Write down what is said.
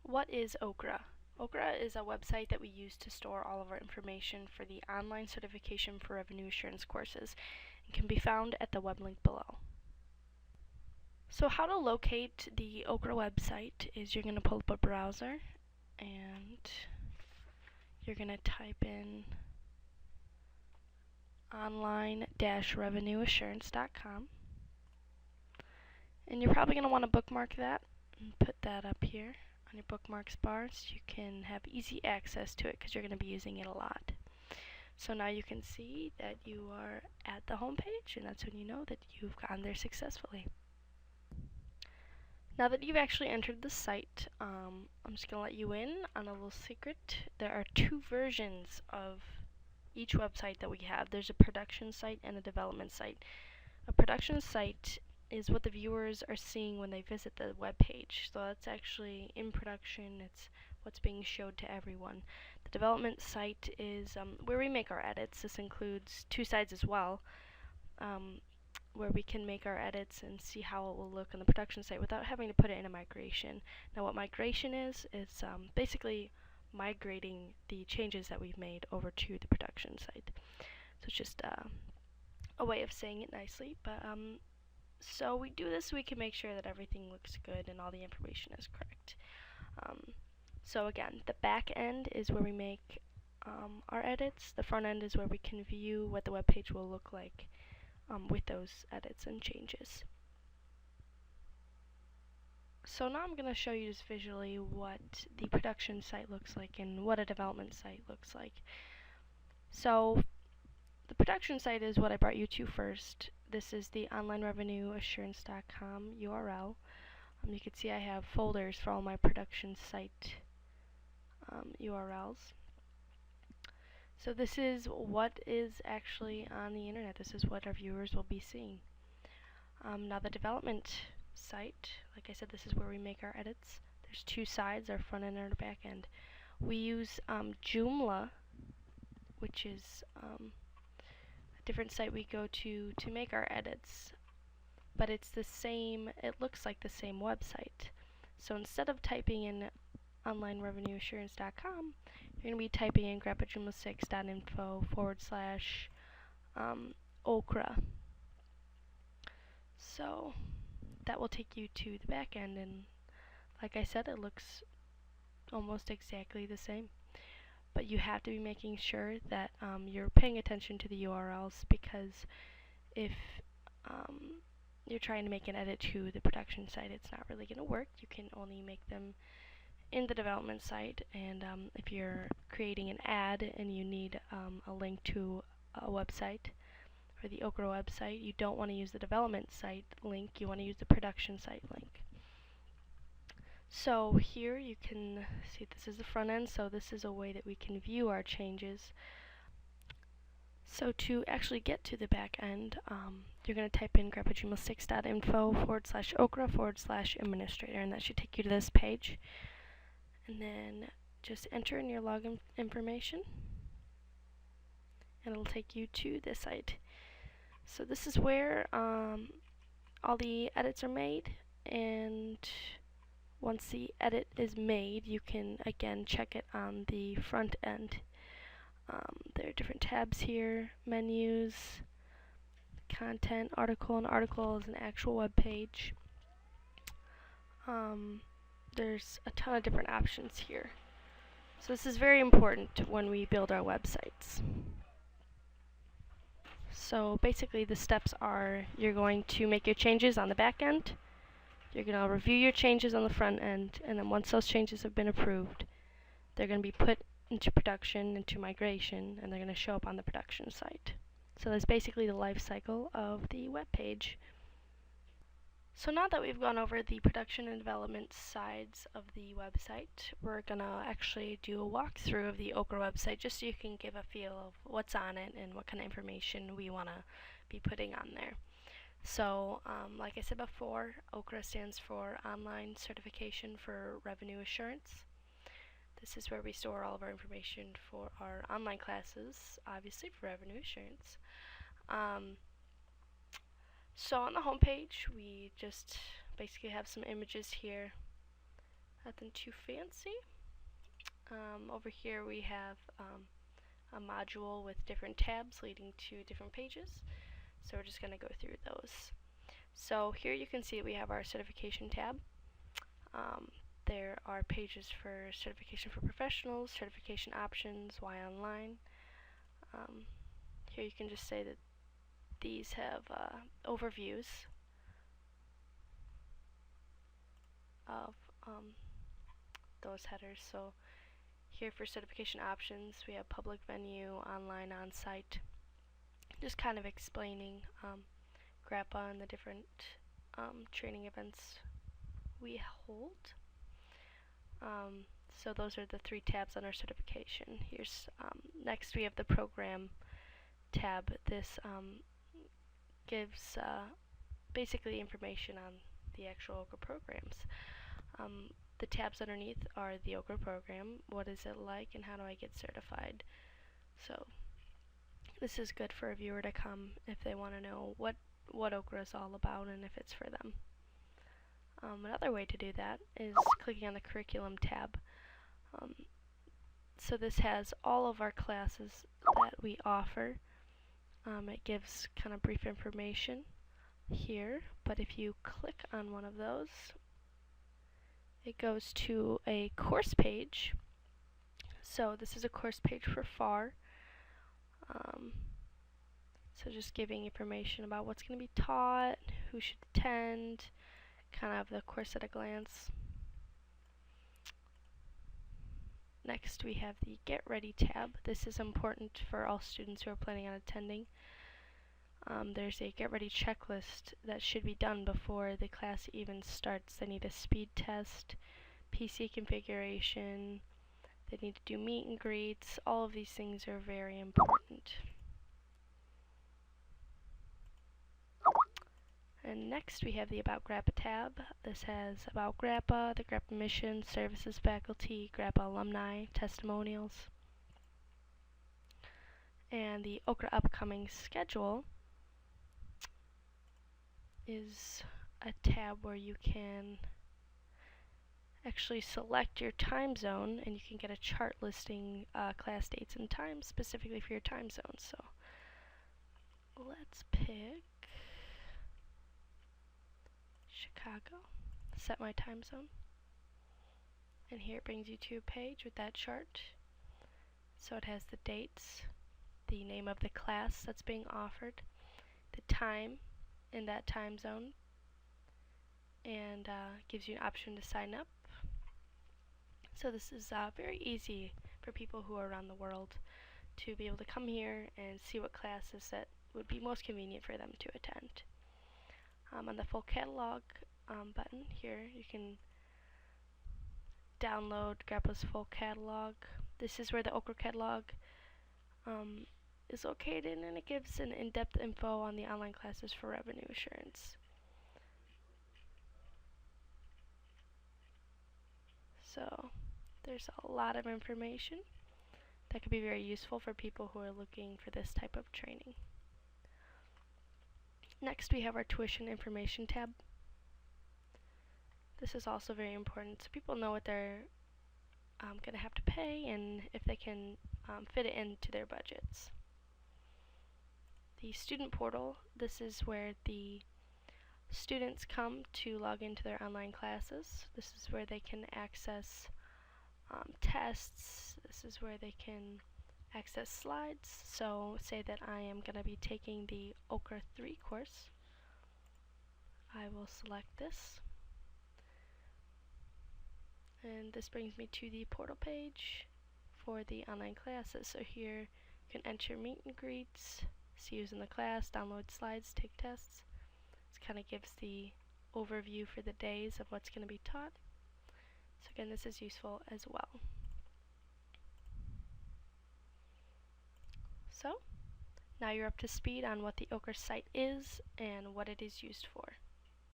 What is OCRA? OCRA is a website that we use to store all of our information for the online certification for revenue assurance courses and can be found at the web link below. So how to locate the OCRA website is you're going to pull up a browser and you're going to type in online-revenueassurance.com, and you're probably going to want to bookmark that and put that up here on your bookmarks bar so you can have easy access to it because you're going to be using it a lot. So now you can see that you are at the home page, and that's when you know that you've gone there successfully. Now that you've actually entered the site, I'm just going to let you in on a little secret. There are two versions of each website that we have. There's a production site and a development site. A production site is what the viewers are seeing when they visit the web page. So that's actually in production. It's what's being showed to everyone. The development site is where we make our edits. This includes two sides as well, where we can make our edits and see how it will look on the production site without having to put it in a migration. Now what migration is basically migrating the changes that we've made over to the production site. So it's just a way of saying it nicely, but so we do this so we can make sure that everything looks good and all the information is correct. So again, the back end is where we make our edits. The front end is where we can view what the web page will look like with those edits and changes. So now I'm going to show you just visually what the production site looks like and what a development site looks like. So the production site is what I brought you to first. This is the onlinerevenueassurance.com URL. You can see I have folders for all my production site URLs. So this is what is actually on the internet. This is what our viewers will be seeing. Now the development site, like I said, this is where we make our edits. There's two sides, our front end and our back end. We use Joomla, which is a different site we go to make our edits, but it's the same, it looks like the same website. So instead of typing in onlinerevenueassurance.com, you're going to be typing in grapajumla6.info/OCRA. So that will take you to the back end, and like I said, it looks almost exactly the same. But you have to be making sure that you're paying attention to the URLs, because if you're trying to make an edit to the production site, it's not really going to work. You can only make them in the development site, and if you're creating an ad and you need a link to a website or the OCRA website, you don't want to use the development site link, you want to use the production site link. So here you can see this is the front end, so this is a way that we can view our changes. So to actually get to the back end, you're going to type in grapajumla6.info/OCRA/administrator, and that should take you to this page. And then just enter in your login information, and it'll take you to this site. So this is where all the edits are made, and once the edit is made, you can again check it on the front end. There are different tabs here: menus, content, article. An article is an actual web page. There's a ton of different options here. So this is very important when we build our websites. So basically the steps are, you're going to make your changes on the back end, you're going to review your changes on the front end, and then once those changes have been approved, they're going to be put into production, into migration, and they're going to show up on the production site. So that's basically the life cycle of the web page. So now that we've gone over the production and development sides of the website, we're going to actually do a walkthrough of the OCRA website just so you can give a feel of what's on it and what kind of information we want to be putting on there. So, like I said before, OCRA stands for Online Certification for Revenue Assurance. This is where we store all of our information for our online classes, obviously for revenue assurance. So on the home page, we just basically have some images here Nothing too fancy. Over here we have a module with different tabs leading to different pages. So we're just going to go through those. So here you can see we have our certification tab. There are pages for certification for professionals, certification options, why online. Here you can just say that these have overviews of those headers. So here for certification options, we have public venue, online, on-site, just kind of explaining GRAPA and the different training events we hold. So those are the 3 tabs on our certification. Here's next we have the program tab. This gives basically information on the actual OCRA programs. The tabs underneath are the OCRA program, what is it like, and how do I get certified. So this is good for a viewer to come if they want to know what OCRA is all about and if it's for them. Another way to do that is clicking on the curriculum tab. So this has all of our classes that we offer. It gives kind of brief information here, but if you click on one of those, it goes to a course page. So this is a course page for FAR. So just giving information about what's going to be taught, who should attend, kind of the course at a glance. Next we have the Get Ready tab. This is important for all students who are planning on attending. There's a Get Ready checklist that should be done before the class even starts. They need a speed test, PC configuration, they need to do meet and greets. All of these things are very important. And next we have the About GRAPA tab. This has About GRAPA, the GRAPA mission, services faculty, GRAPA alumni, testimonials. And the OCRA upcoming schedule is a tab where you can actually select your time zone and you can get a chart listing class dates and times specifically for your time zone. So let's pick Chicago, set my time zone, and here it brings you to a page with that chart. So it has the dates, the name of the class that's being offered, the time in that time zone, and gives you an option to sign up. So this is very easy for people who are around the world to be able to come here and see what classes that would be most convenient for them to attend. On the full catalog button here, you can download GRAPA's full catalog. This is where the OCRA catalog is located, and it gives an in-depth info on the online classes for revenue assurance. So there's a lot of information that could be very useful for people who are looking for this type of training. Next we have our tuition information tab. This is also very important so people know what they're going to have to pay and if they can fit it into their budgets. The student portal, this is where the students come to log into their online classes. This is where they can access tests. This is where they can access slides. So say that I am going to be taking the OCRA 3 course. I will select this. And this brings me to the portal page for the online classes. So here you can enter meet and greets, see who's in the class, download slides, take tests. This kind of gives the overview for the days of what's going to be taught. So again, this is useful as well. So now you're up to speed on what the OCRA site is and what it is used for.